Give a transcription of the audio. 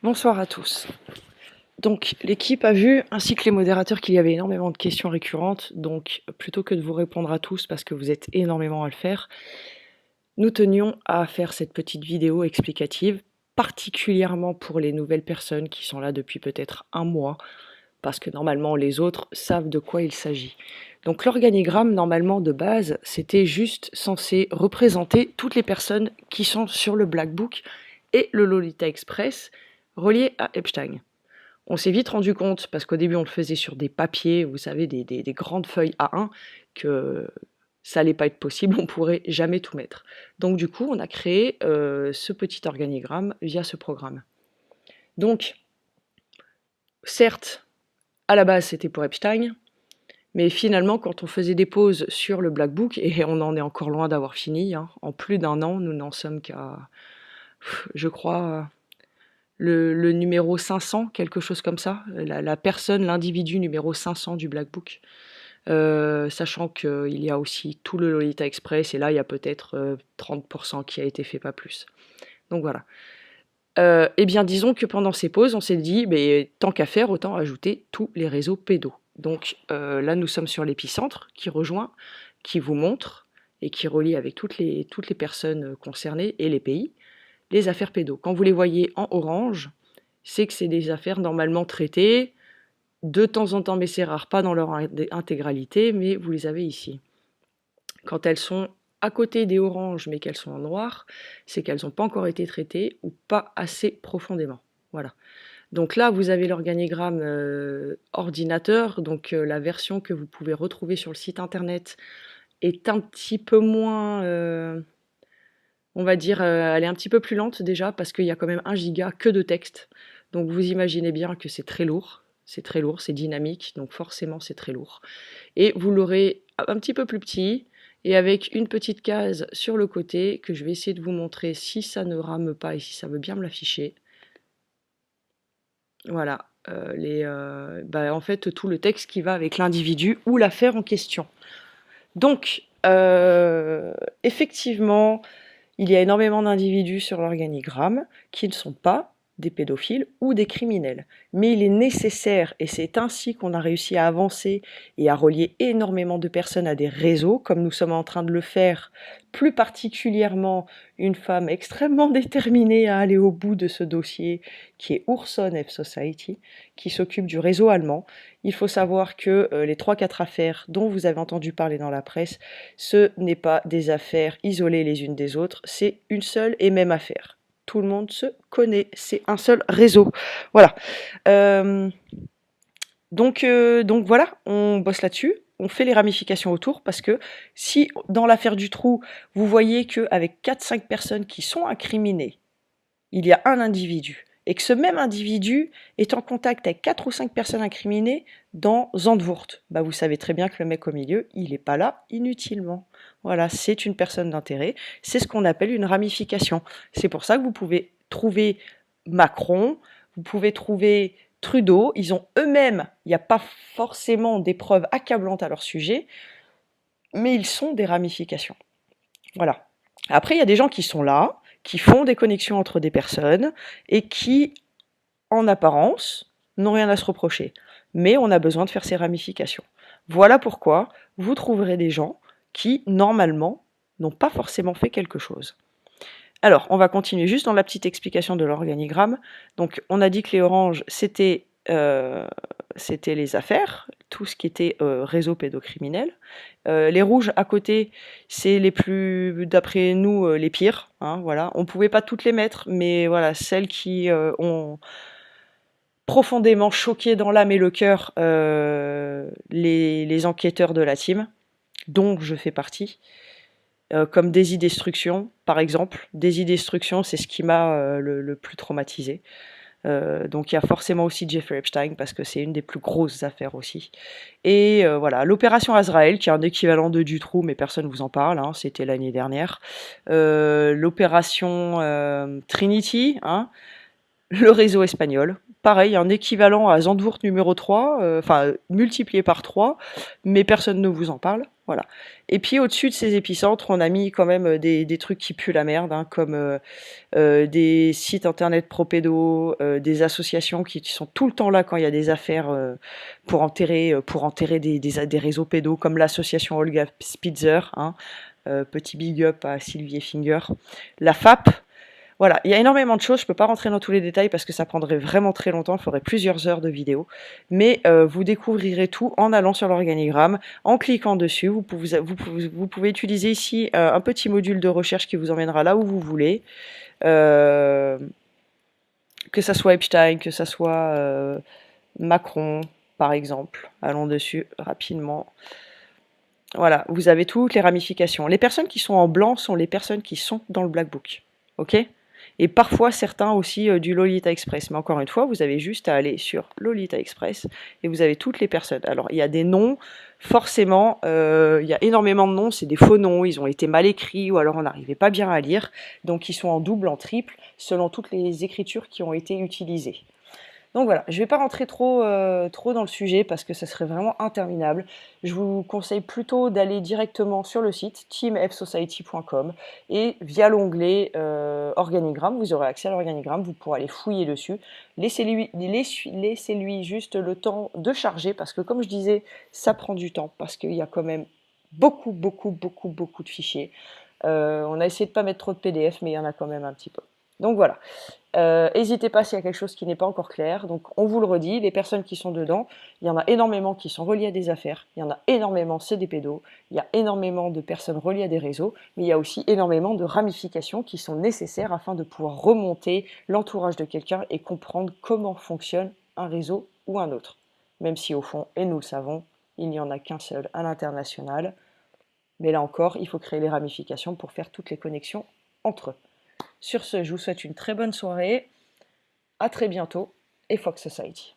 Bonsoir à tous. Donc l'équipe a vu, ainsi que les modérateurs, qu'il y avait énormément de questions récurrentes, donc plutôt que de vous répondre à tous parce que vous êtes énormément à le faire, nous tenions à faire cette petite vidéo explicative, particulièrement pour les nouvelles personnes qui sont là depuis peut-être un mois, parce que normalement les autres savent de quoi il s'agit. Donc l'organigramme, normalement de base, c'était juste censé représenter toutes les personnes qui sont sur le Black Book et le Lolita Express reliés à Epstein. On s'est vite rendu compte, parce qu'au début on le faisait sur des papiers, vous savez, des grandes feuilles A1, que ça allait pas être possible, on pourrait jamais tout mettre. Donc du coup, on a créé ce petit organigramme via ce programme. Donc, certes, à la base c'était pour Epstein, mais finalement, quand on faisait des pauses sur le Black Book, et on en est encore loin d'avoir fini, hein, en plus d'un an, nous n'en sommes qu'à, je crois, le numéro 500, quelque chose comme ça, la personne, l'individu numéro 500 du Black Book. Sachant qu'il y a aussi tout le Lolita Express, et là il y a peut-être 30% qui a été fait, pas plus. Donc voilà. Eh bien disons que pendant ces pauses, on s'est dit, mais tant qu'à faire, autant ajouter tous les réseaux pédos. Donc là nous sommes sur l'épicentre qui rejoint, qui vous montre et qui relie avec toutes les personnes concernées et les pays, les affaires pédos. Quand vous les voyez en orange, c'est que c'est des affaires normalement traitées, de temps en temps, mais c'est rare, pas dans leur intégralité, mais vous les avez ici. Quand elles sont à côté des oranges, mais qu'elles sont en noir, c'est qu'elles n'ont pas encore été traitées ou pas assez profondément. Voilà. Donc là, vous avez l'organigramme ordinateur, donc la version que vous pouvez retrouver sur le site internet est un petit peu moins... on va dire, elle est un petit peu plus lente déjà, parce qu'il y a quand même 1 giga que de texte. Donc vous imaginez bien que c'est très lourd, c'est dynamique, donc forcément c'est très lourd. Et vous l'aurez un petit peu plus petit, et avec une petite case sur le côté, que je vais essayer de vous montrer si ça ne rame pas et si ça veut bien me l'afficher. Voilà, en fait tout le texte qui va avec l'individu ou l'affaire en question. Donc, effectivement, il y a énormément d'individus sur l'organigramme qui ne sont pas des pédophiles ou des criminels. Mais il est nécessaire, et c'est ainsi qu'on a réussi à avancer et à relier énormément de personnes à des réseaux, comme nous sommes en train de le faire, plus particulièrement une femme extrêmement déterminée à aller au bout de ce dossier, qui est Urson F Society, qui s'occupe du réseau allemand. Il faut savoir que les 3-4 affaires dont vous avez entendu parler dans la presse, ce n'est pas des affaires isolées les unes des autres, c'est une seule et même affaire. Tout le monde se connaît, c'est un seul réseau. Voilà. Donc voilà, on bosse là-dessus, on fait les ramifications autour, parce que si dans l'affaire du trou, vous voyez qu'avec 4-5 personnes qui sont incriminées, il y a un individu, et que ce même individu est en contact avec 4 ou 5 personnes incriminées dans Zandvoort, bah vous savez très bien que le mec au milieu, il n'est pas là inutilement. Voilà, c'est une personne d'intérêt, c'est ce qu'on appelle une ramification. C'est pour ça que vous pouvez trouver Macron, vous pouvez trouver Trudeau, ils ont eux-mêmes, il n'y a pas forcément des preuves accablantes à leur sujet, mais ils sont des ramifications. Voilà. Après, il y a des gens qui sont là, qui font des connexions entre des personnes et qui, en apparence, n'ont rien à se reprocher. Mais on a besoin de faire ces ramifications. Voilà pourquoi vous trouverez des gens qui, normalement, n'ont pas forcément fait quelque chose. Alors, on va continuer juste dans la petite explication de l'organigramme. Donc, on a dit que les oranges, c'était les affaires, tout ce qui était réseau pédocriminel. Les rouges à côté, c'est les plus, d'après nous, les pires. Hein, voilà. On ne pouvait pas toutes les mettre, mais voilà, celles qui ont profondément choqué dans l'âme et le cœur les enquêteurs de la team, dont je fais partie. Comme Daisy Destruction, par exemple. Daisy Destruction, c'est ce qui m'a le plus traumatisé. Donc il y a forcément aussi Jeffrey Epstein, parce que c'est une des plus grosses affaires aussi. Et voilà, l'opération Azrael, qui est un équivalent de Dutroux, mais personne ne vous en parle, hein, c'était l'année dernière. L'opération Trinity, hein, le réseau espagnol, pareil, un équivalent à Zandvoort numéro 3, enfin multiplié par 3, mais personne ne vous en parle, voilà. Et puis au-dessus de ces épicentres, on a mis quand même des trucs qui puent la merde, hein, comme des sites internet pro-pédos, des associations qui sont tout le temps là quand il y a des affaires pour enterrer des réseaux pédos, comme l'association Olga Spitzer, hein, petit big up à Sylvie Finger, la FAP. Voilà, il y a énormément de choses, je ne peux pas rentrer dans tous les détails parce que ça prendrait vraiment très longtemps, il faudrait plusieurs heures de vidéo, mais vous découvrirez tout en allant sur l'organigramme, en cliquant dessus, vous pouvez utiliser ici un petit module de recherche qui vous emmènera là où vous voulez, que ça soit Epstein, que ça soit Macron, par exemple, allons dessus rapidement. Voilà, vous avez toutes les ramifications. Les personnes qui sont en blanc sont les personnes qui sont dans le Black Book, ok ? Et parfois certains aussi du Lolita Express. Mais encore une fois, vous avez juste à aller sur Lolita Express et vous avez toutes les personnes. Alors il y a des noms, forcément, il y a énormément de noms, c'est des faux noms, ils ont été mal écrits ou alors on n'arrivait pas bien à lire. Donc ils sont en double, en triple, selon toutes les écritures qui ont été utilisées. Donc voilà, je ne vais pas rentrer trop dans le sujet parce que ça serait vraiment interminable. Je vous conseille plutôt d'aller directement sur le site teamfsociety.com et via l'onglet organigramme, vous aurez accès à l'organigramme, vous pourrez aller fouiller dessus. Laissez-lui juste le temps de charger parce que comme je disais, ça prend du temps parce qu'il y a quand même beaucoup de fichiers. On a essayé de ne pas mettre trop de PDF mais il y en a quand même un petit peu. Donc voilà. N'hésitez pas s'il y a quelque chose qui n'est pas encore clair. Donc on vous le redit, les personnes qui sont dedans, il y en a énormément qui sont reliées à des affaires, il y en a énormément, c'est des pédos, il y a énormément de personnes reliées à des réseaux, mais il y a aussi énormément de ramifications qui sont nécessaires afin de pouvoir remonter l'entourage de quelqu'un et comprendre comment fonctionne un réseau ou un autre. Même si au fond, et nous le savons, il n'y en a qu'un seul à l'international. Mais là encore, il faut créer les ramifications pour faire toutes les connexions entre eux. Sur ce, je vous souhaite une très bonne soirée, à très bientôt et Fox Society.